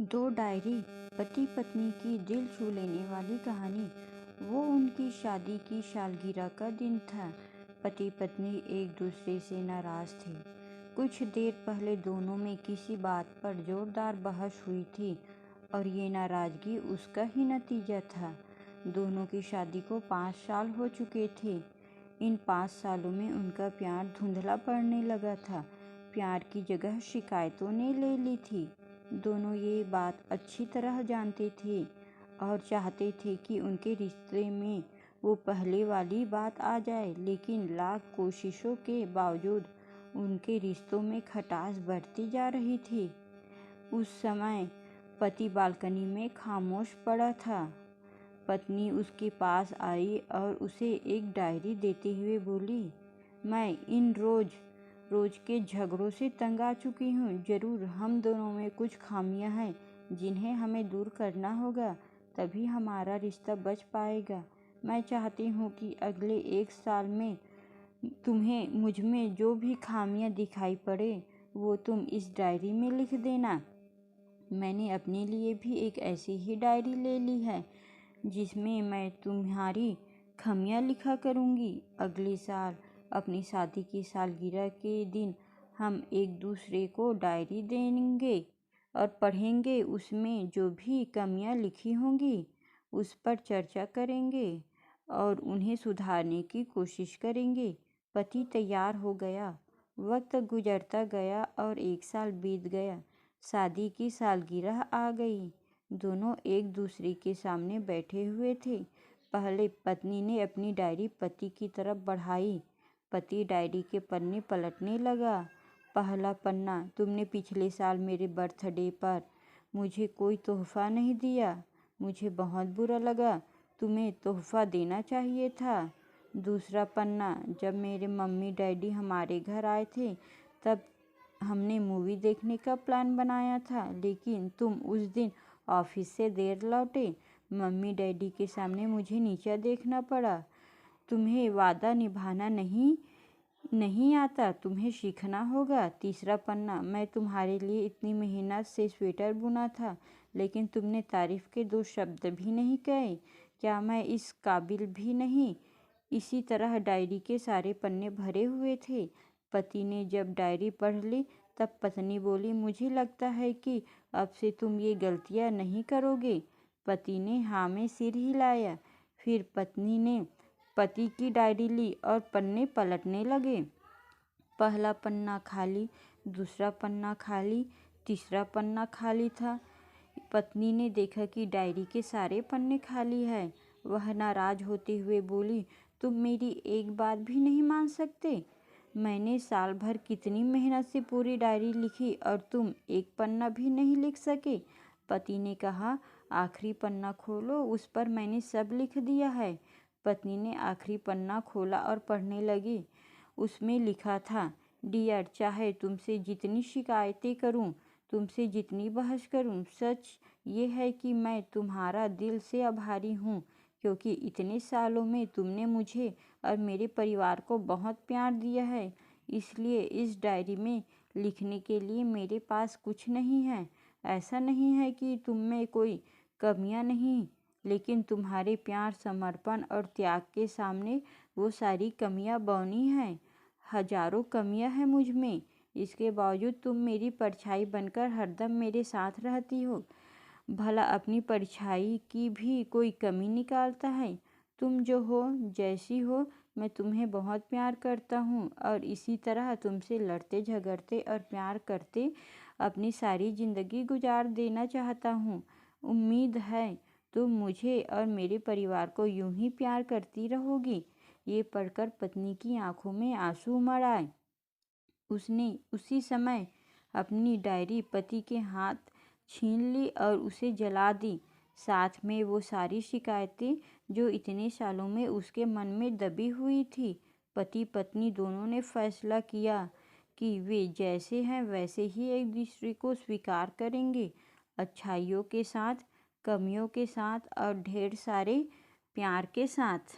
दो डायरी, पति पत्नी की दिल छू लेने वाली कहानी। वो उनकी शादी की सालगिरह का दिन था। पति पत्नी एक दूसरे से नाराज थे। कुछ देर पहले दोनों में किसी बात पर जोरदार बहस हुई थी और ये नाराजगी उसका ही नतीजा था। दोनों की शादी को 5 साल हो चुके थे। इन 5 सालों में उनका प्यार धुंधला पड़ने लगा था। प्यार की जगह शिकायतों ने ले ली थी। दोनों ये बात अच्छी तरह जानते थे और चाहते थे कि उनके रिश्ते में वो पहले वाली बात आ जाए, लेकिन लाख कोशिशों के बावजूद उनके रिश्तों में खटास बढ़ती जा रही थी। उस समय पति बालकनी में खामोश पड़ा था। पत्नी उसके पास आई और उसे एक डायरी देते हुए बोली, मैं इन रोज के झगड़ों से तंग आ चुकी हूँ। जरूर हम दोनों में कुछ खामियां हैं जिन्हें हमें दूर करना होगा, तभी हमारा रिश्ता बच पाएगा। मैं चाहती हूँ कि अगले 1 साल में तुम्हें मुझ में जो भी खामियां दिखाई पड़े वो तुम इस डायरी में लिख देना। मैंने अपने लिए भी एक ऐसी ही डायरी ले ली है जिसमें मैं तुम्हारी खामियां लिखा करूँगी। अगले साल अपनी शादी की सालगिरह के दिन हम एक दूसरे को डायरी देंगे और पढ़ेंगे। उसमें जो भी कमियां लिखी होंगी उस पर चर्चा करेंगे और उन्हें सुधारने की कोशिश करेंगे। पति तैयार हो गया। वक्त गुजरता गया और 1 साल बीत गया। शादी की सालगिरह आ गई। दोनों एक दूसरे के सामने बैठे हुए थे। पहले पत्नी ने अपनी डायरी पति की तरफ बढ़ाई। पति डायरी के पन्ने पलटने लगा। पहला पन्ना, तुमने पिछले साल मेरे बर्थडे पर मुझे कोई तोहफा नहीं दिया। मुझे बहुत बुरा लगा। तुम्हें तोहफा देना चाहिए था। दूसरा पन्ना, जब मेरे मम्मी डैडी हमारे घर आए थे तब हमने मूवी देखने का प्लान बनाया था, लेकिन तुम उस दिन ऑफिस से देर लौटे। मम्मी डैडी के सामने मुझे नीचा देखना पड़ा। तुम्हें वादा निभाना नहीं आता, तुम्हें सीखना होगा। तीसरा पन्ना, मैं तुम्हारे लिए इतनी मेहनत से स्वेटर बुना था, लेकिन तुमने तारीफ के 2 शब्द भी नहीं कहे। क्या मैं इस काबिल भी नहीं? इसी तरह डायरी के सारे पन्ने भरे हुए थे। पति ने जब डायरी पढ़ ली तब पत्नी बोली, मुझे लगता है कि अब से तुम ये गलतियां नहीं करोगे। पति ने हाँ में सिर हिलाया। फिर पत्नी ने पति की डायरी ली और पन्ने पलटने लगे। पहला पन्ना खाली, दूसरा पन्ना खाली, तीसरा पन्ना खाली था। पत्नी ने देखा कि डायरी के सारे पन्ने खाली है। वह नाराज होते हुए बोली, तुम मेरी एक बात भी नहीं मान सकते? मैंने साल भर कितनी मेहनत से पूरी डायरी लिखी और तुम एक पन्ना भी नहीं लिख सके। पति ने कहा, आखिरी पन्ना खोलो, उस पर मैंने सब लिख दिया है। पत्नी ने आखिरी पन्ना खोला और पढ़ने लगी। उसमें लिखा था, डियर, चाहे तुमसे जितनी शिकायतें करूं, तुमसे जितनी बहस करूं, सच ये है कि मैं तुम्हारा दिल से आभारी हूं, क्योंकि इतने सालों में तुमने मुझे और मेरे परिवार को बहुत प्यार दिया है। इसलिए इस डायरी में लिखने के लिए मेरे पास कुछ नहीं है। ऐसा नहीं है कि तुम में कोई कमियां नहीं, लेकिन तुम्हारे प्यार, समर्पण और त्याग के सामने वो सारी कमियां बौनी हैं। हजारों कमियां हैं मुझ में, इसके बावजूद तुम मेरी परछाई बनकर हरदम मेरे साथ रहती हो। भला अपनी परछाई की भी कोई कमी निकालता है? तुम जो हो, जैसी हो, मैं तुम्हें बहुत प्यार करता हूँ और इसी तरह तुमसे लड़ते झगड़ते और प्यार करते अपनी सारी जिंदगी गुजार देना चाहता हूँ। उम्मीद है तुम मुझे और मेरे परिवार को यूं ही प्यार करती रहोगी। ये पढ़कर पत्नी की आंखों में आंसू उमड़ आए। उसने उसी समय अपनी डायरी पति के हाथ छीन ली और उसे जला दी। साथ में वो सारी शिकायतें जो इतने सालों में उसके मन में दबी हुई थी। पति पत्नी दोनों ने फैसला किया कि वे जैसे हैं वैसे ही एक दूसरे को स्वीकार करेंगे, अच्छाइयों के साथ, कमियों के साथ और ढेर सारे प्यार के साथ।